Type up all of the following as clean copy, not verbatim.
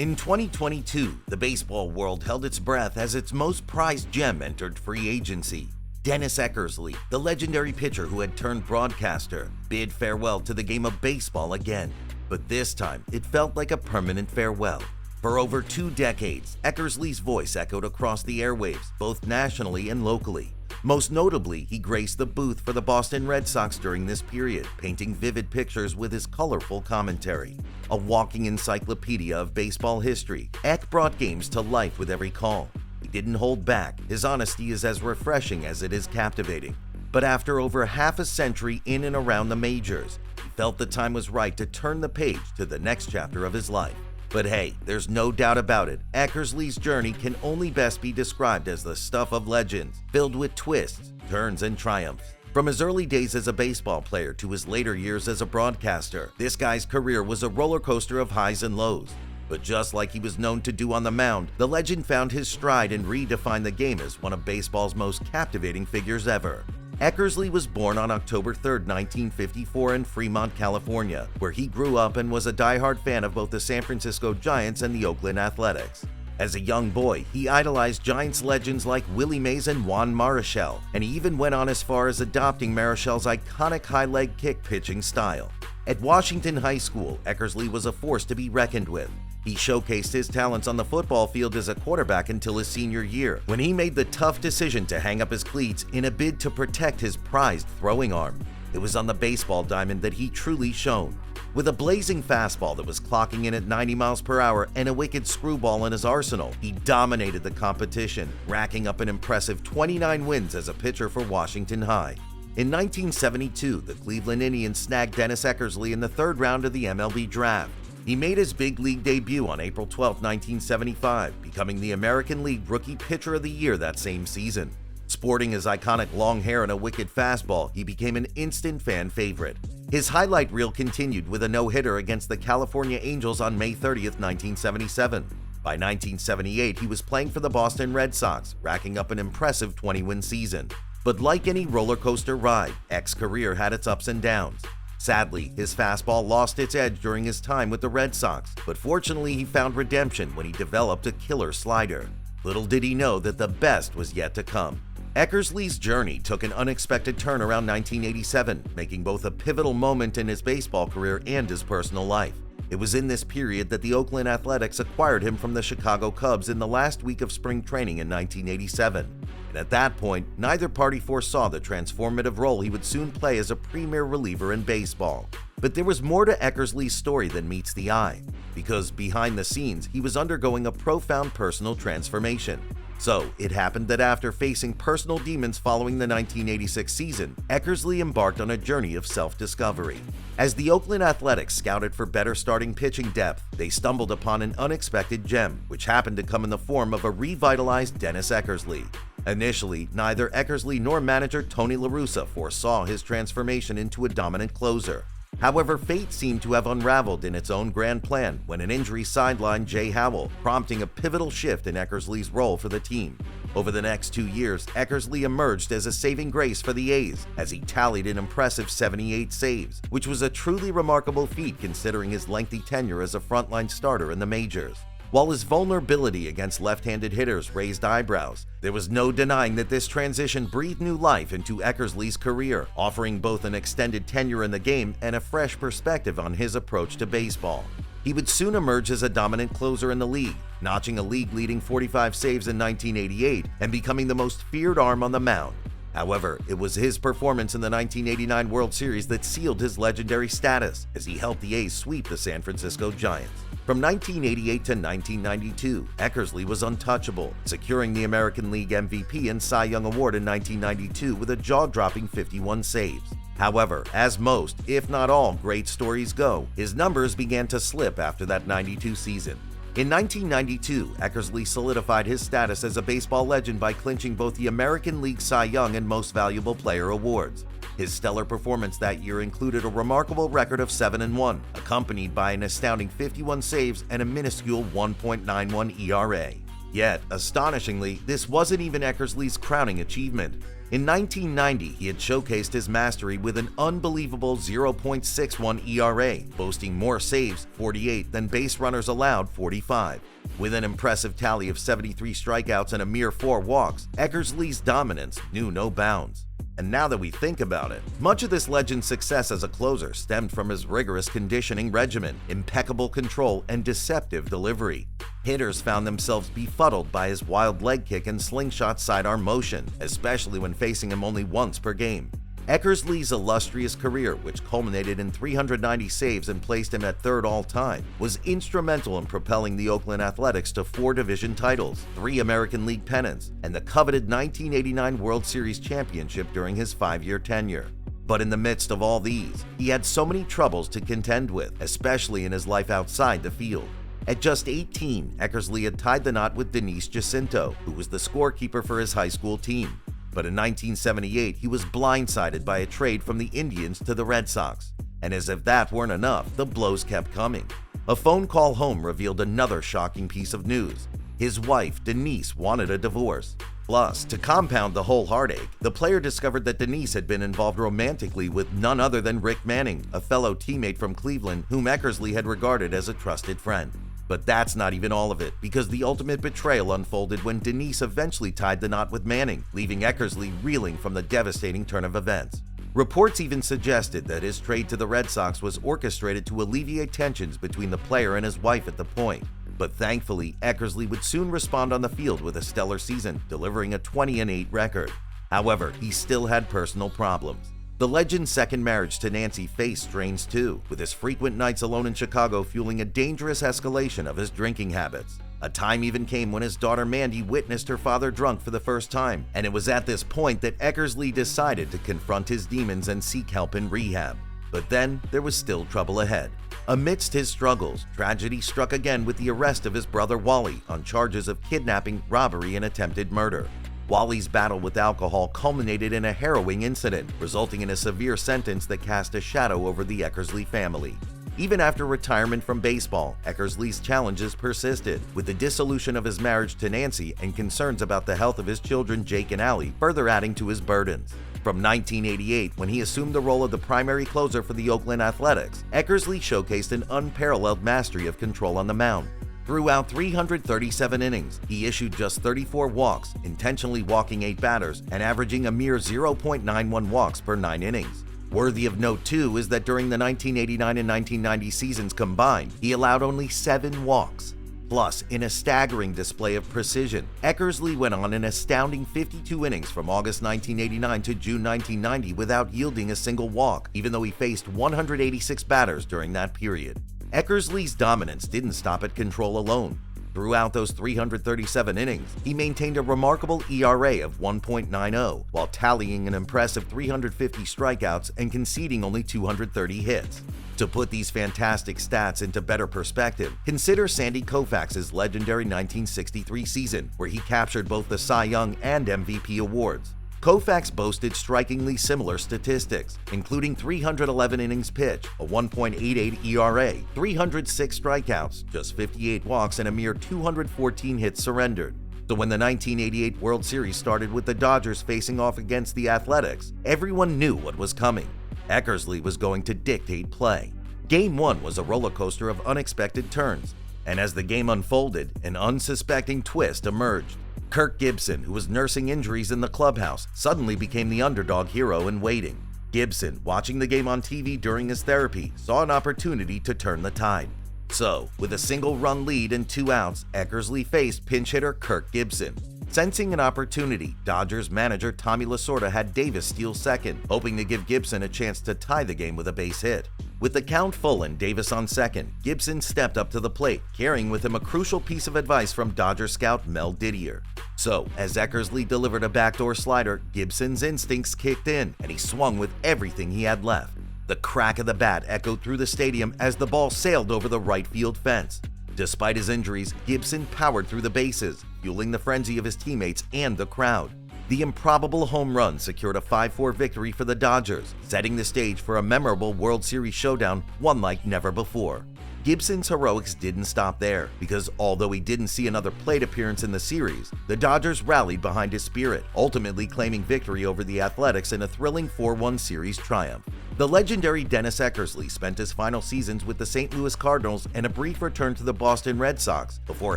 In 2022, the baseball world held its breath as its most prized gem entered free agency. Dennis Eckersley, the legendary pitcher who had turned broadcaster, bid farewell to the game of baseball again. But this time, it felt like a permanent farewell. For over 2 decades, Eckersley's voice echoed across the airwaves, both nationally and locally. Most notably, he graced the booth for the Boston Red Sox during this period, painting vivid pictures with his colorful commentary. A walking encyclopedia of baseball history, Eck brought games to life with every call. He didn't hold back. His honesty is as refreshing as it is captivating. But after over half a century in and around the majors, he felt the time was right to turn the page to the next chapter of his life. But hey, there's no doubt about it, Eckersley's journey can only best be described as the stuff of legends, filled with twists, turns, and triumphs. From his early days as a baseball player to his later years as a broadcaster, this guy's career was a roller coaster of highs and lows. But just like he was known to do on the mound, the legend found his stride and redefined the game as one of baseball's most captivating figures ever. Eckersley was born on October 3, 1954 in Fremont, California, where he grew up and was a diehard fan of both the San Francisco Giants and the Oakland Athletics. As a young boy, he idolized Giants legends like Willie Mays and Juan Marichal, and he even went on as far as adopting Marichal's iconic high leg kick pitching style. At Washington High School, Eckersley was a force to be reckoned with. He showcased his talents on the football field as a quarterback until his senior year, when he made the tough decision to hang up his cleats in a bid to protect his prized throwing arm. It was on the baseball diamond that he truly shone. With a blazing fastball that was clocking in at 90 miles per hour and a wicked screwball in his arsenal, he dominated the competition, racking up an impressive 29 wins as a pitcher for Washington High. In 1972, the Cleveland Indians snagged Dennis Eckersley in the 3rd round of the MLB draft. He made his big league debut on April 12, 1975, becoming the American League Rookie Pitcher of the Year that same season. Sporting his iconic long hair and a wicked fastball, he became an instant fan favorite. His highlight reel continued with a no-hitter against the California Angels on May 30, 1977. By 1978, he was playing for the Boston Red Sox, racking up an impressive 20-win season. But like any roller coaster ride, Eck's career had its ups and downs. Sadly, his fastball lost its edge during his time with the Red Sox, but fortunately he found redemption when he developed a killer slider. Little did he know that the best was yet to come. Eckersley's journey took an unexpected turn around 1987, making both a pivotal moment in his baseball career and his personal life. It was in this period that the Oakland Athletics acquired him from the Chicago Cubs in the last week of spring training in 1987. And at that point, neither party foresaw the transformative role he would soon play as a premier reliever in baseball. But there was more to Eckersley's story than meets the eye, because behind the scenes, he was undergoing a profound personal transformation. So, it happened that after facing personal demons following the 1986 season, Eckersley embarked on a journey of self-discovery. As the Oakland Athletics scouted for better starting pitching depth, they stumbled upon an unexpected gem, which happened to come in the form of a revitalized Dennis Eckersley. Initially, neither Eckersley nor manager Tony La Russa foresaw his transformation into a dominant closer. However, fate seemed to have unraveled in its own grand plan when an injury sidelined Jay Howell, prompting a pivotal shift in Eckersley's role for the team. Over the next 2 years, Eckersley emerged as a saving grace for the A's as he tallied an impressive 78 saves, which was a truly remarkable feat considering his lengthy tenure as a frontline starter in the majors. While his vulnerability against left-handed hitters raised eyebrows, there was no denying that this transition breathed new life into Eckersley's career, offering both an extended tenure in the game and a fresh perspective on his approach to baseball. He would soon emerge as a dominant closer in the league, notching a league-leading 45 saves in 1988 and becoming the most feared arm on the mound. However, it was his performance in the 1989 World Series that sealed his legendary status as he helped the A's sweep the San Francisco Giants. From 1988 to 1992, Eckersley was untouchable, securing the American League MVP and Cy Young Award in 1992 with a jaw-dropping 51 saves. However, as most, if not all, great stories go, his numbers began to slip after that 92 season. In 1992, Eckersley solidified his status as a baseball legend by clinching both the American League Cy Young and Most Valuable Player awards. His stellar performance that year included a remarkable record of 7-1, accompanied by an astounding 51 saves and a minuscule 1.91 ERA. Yet, astonishingly, this wasn't even Eckersley's crowning achievement. In 1990, he had showcased his mastery with an unbelievable 0.61 ERA, boasting more saves, 48, than base runners allowed, 45. With an impressive tally of 73 strikeouts and a mere 4 walks, Eckersley's dominance knew no bounds. And now that we think about it, much of this legend's success as a closer stemmed from his rigorous conditioning regimen, impeccable control, and deceptive delivery. Hitters found themselves befuddled by his wild leg kick and slingshot sidearm motion, especially when facing him only once per game. Eckersley's illustrious career, which culminated in 390 saves and placed him at third all-time, was instrumental in propelling the Oakland Athletics to 4 division titles, 3 American League pennants, and the coveted 1989 World Series championship during his 5-year tenure. But in the midst of all these, he had so many troubles to contend with, especially in his life outside the field. At just 18, Eckersley had tied the knot with Dennis Jacinto, who was the scorekeeper for his high school team. But in 1978, he was blindsided by a trade from the Indians to the Red Sox. And as if that weren't enough, the blows kept coming. A phone call home revealed another shocking piece of news. His wife, Denise, wanted a divorce. Plus, to compound the whole heartache, the player discovered that Denise had been involved romantically with none other than Rick Manning, a fellow teammate from Cleveland whom Eckersley had regarded as a trusted friend. But that's not even all of it, because the ultimate betrayal unfolded when Denise eventually tied the knot with Manning, leaving Eckersley reeling from the devastating turn of events. Reports even suggested that his trade to the Red Sox was orchestrated to alleviate tensions between the player and his wife at the point. But thankfully, Eckersley would soon respond on the field with a stellar season, delivering a 20-8 record. However, he still had personal problems. The legend's second marriage to Nancy faced strains too, with his frequent nights alone in Chicago fueling a dangerous escalation of his drinking habits. A time even came when his daughter Mandy witnessed her father drunk for the first time, and it was at this point that Eckersley decided to confront his demons and seek help in rehab. But then, there was still trouble ahead. Amidst his struggles, tragedy struck again with the arrest of his brother Wally on charges of kidnapping, robbery, and attempted murder. Wally's battle with alcohol culminated in a harrowing incident, resulting in a severe sentence that cast a shadow over the Eckersley family. Even after retirement from baseball, Eckersley's challenges persisted, with the dissolution of his marriage to Nancy and concerns about the health of his children Jake and Allie further adding to his burdens. From 1988, when he assumed the role of the primary closer for the Oakland Athletics, Eckersley showcased an unparalleled mastery of control on the mound. Throughout 337 innings, he issued just 34 walks, intentionally walking 8 batters and averaging a mere 0.91 walks per 9 innings. Worthy of note too is that during the 1989 and 1990 seasons combined, he allowed only 7 walks. Plus, in a staggering display of precision, Eckersley went on an astounding 52 innings from August 1989 to June 1990 without yielding a single walk, even though he faced 186 batters during that period. Eckersley's dominance didn't stop at control alone. Throughout those 337 innings, he maintained a remarkable ERA of 1.90, while tallying an impressive 350 strikeouts and conceding only 230 hits. To put these fantastic stats into better perspective, consider Sandy Koufax's legendary 1963 season, where he captured both the Cy Young and MVP awards. Koufax boasted strikingly similar statistics, including 311 innings pitched, a 1.88 ERA, 306 strikeouts, just 58 walks, and a mere 214 hits surrendered. So when the 1988 World Series started with the Dodgers facing off against the Athletics, everyone knew what was coming. Eckersley was going to dictate play. Game 1 was a roller coaster of unexpected turns, and as the game unfolded, an unsuspecting twist emerged. Kirk Gibson, who was nursing injuries in the clubhouse, suddenly became the underdog hero in waiting. Gibson, watching the game on TV during his therapy, saw an opportunity to turn the tide. So, with a single-run lead and 2 outs, Eckersley faced pinch hitter Kirk Gibson. Sensing an opportunity, Dodgers manager Tommy Lasorda had Davis steal second, hoping to give Gibson a chance to tie the game with a base hit. With the count full and Davis on second, Gibson stepped up to the plate, carrying with him a crucial piece of advice from Dodger scout Mel Didier. So, as Eckersley delivered a backdoor slider, Gibson's instincts kicked in, and he swung with everything he had left. The crack of the bat echoed through the stadium as the ball sailed over the right field fence. Despite his injuries, Gibson powered through the bases, fueling the frenzy of his teammates and the crowd. The improbable home run secured a 5-4 victory for the Dodgers, setting the stage for a memorable World Series showdown, one like never before. Gibson's heroics didn't stop there, because although he didn't see another plate appearance in the series, the Dodgers rallied behind his spirit, ultimately claiming victory over the Athletics in a thrilling 4-1 series triumph. The legendary Dennis Eckersley spent his final seasons with the St. Louis Cardinals and a brief return to the Boston Red Sox before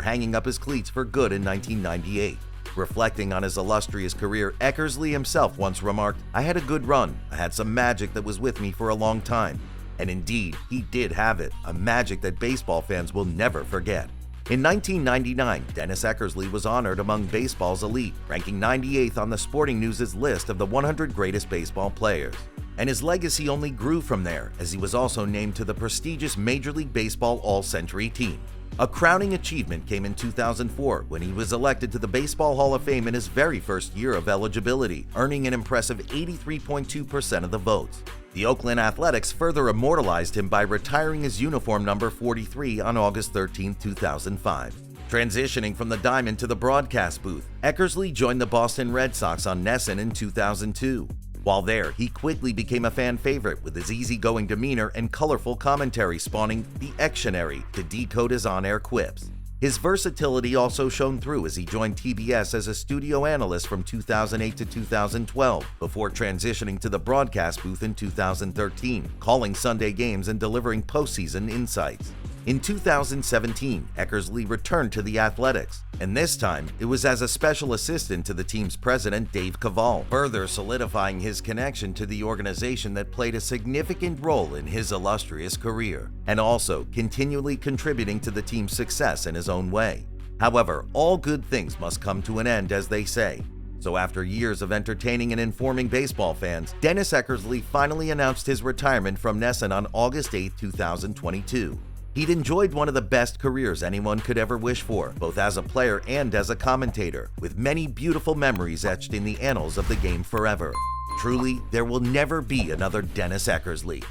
hanging up his cleats for good in 1998. Reflecting on his illustrious career, Eckersley himself once remarked, "I had a good run. I had some magic that was with me for a long time." And indeed, he did have it, a magic that baseball fans will never forget. In 1999, Dennis Eckersley was honored among baseball's elite, ranking 98th on the Sporting News' list of the 100 greatest baseball players. And his legacy only grew from there, as he was also named to the prestigious Major League Baseball All-Century team. A crowning achievement came in 2004 when he was elected to the Baseball Hall of Fame in his very first year of eligibility, earning an impressive 83.2% of the votes. The Oakland Athletics further immortalized him by retiring his uniform number 43 on August 13, 2005. Transitioning from the diamond to the broadcast booth, Eckersley joined the Boston Red Sox on NESN in 2002. While there, he quickly became a fan favorite with his easygoing demeanor and colorful commentary spawning the Ectionary to decode his on-air quips. His versatility also shone through as he joined TBS as a studio analyst from 2008 to 2012, before transitioning to the broadcast booth in 2013, calling Sunday games and delivering postseason insights. In 2017, Eckersley returned to the Athletics, and this time it was as a special assistant to the team's president, Dave Kaval, further solidifying his connection to the organization that played a significant role in his illustrious career, and also continually contributing to the team's success in his own way. However, all good things must come to an end, as they say. So after years of entertaining and informing baseball fans, Dennis Eckersley finally announced his retirement from NESN on August 8, 2022. He'd enjoyed one of the best careers anyone could ever wish for, both as a player and as a commentator, with many beautiful memories etched in the annals of the game forever. Truly, there will never be another Dennis Eckersley.